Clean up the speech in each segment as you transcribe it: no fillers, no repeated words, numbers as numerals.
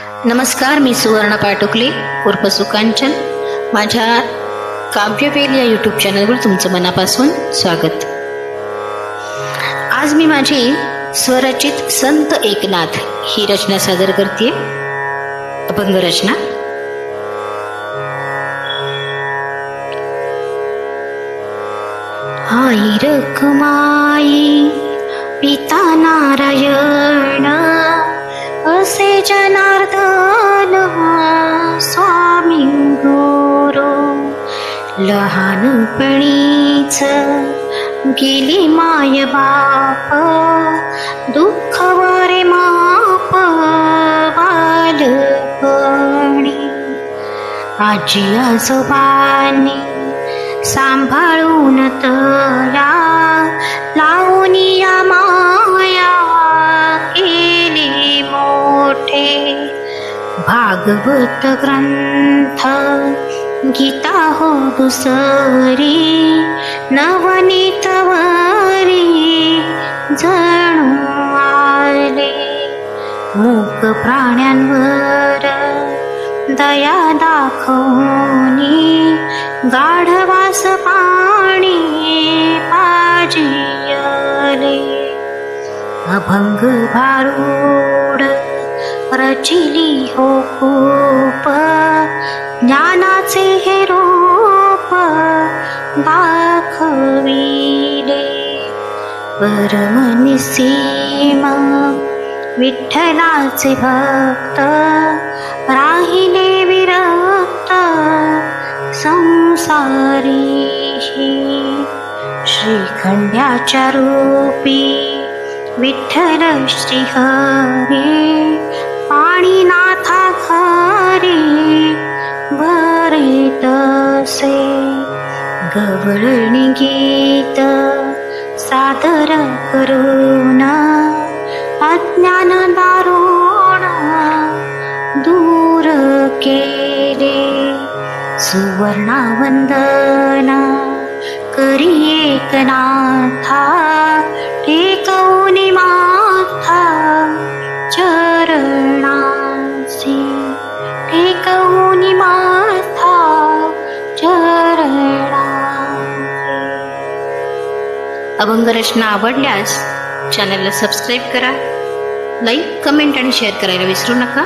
नमस्कार, मी सुवर्ण पाटुकले उर्फ सुकांचन. माझ्या काव्यवेल या यूट्यूब चॅनलवर तुमचं मनापासून स्वागत. आज मी माझी स्वरचित संत एकनाथ ही रचना सादर करते. अभंग रचना. आई रखमाई पिता नारायण असे जनार्दन स्वामी गुरु. लहानपणीच गेली माय बाप दुःख वारे माप बालपणी. आजी आजोबांनी सांभाळून तया लावून या माया केली मोठे. भागवत ग्रंथ गीता हो दुसरी नवनीत वरी जणू आले. मूक प्राण्यांवर दया दाखवणी गाढवास पाणी पाजियले. अभंग भारूड रचिली हो खूप ज्ञानाचे हे रूप दाखविले. परमनिसीम विठ्ठलाचे भक्त राहिले विरक्त संसारी. श्रीखंड्याच्या रूपी विठ्ठल श्रीहरी पाणी नाथा घरी भरे तसे. गवळणी गीत सादर करून अज्ञान दारुण दूर केले. सुवर्णवंदन करी एकनाथा टेकवून माथा चरणासी. टेकवून माथा चरणासी. अभंग रचना आवडल्यास चॅनलला सबस्क्राईब करा, लाईक, कमेंट आणि शेअर करायला विसरू नका.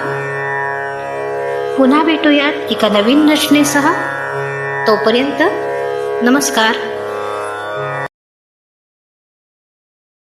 पुन्हा भेटूयात एका नवीन रचनेसह. तोपर्यंत नमस्कार.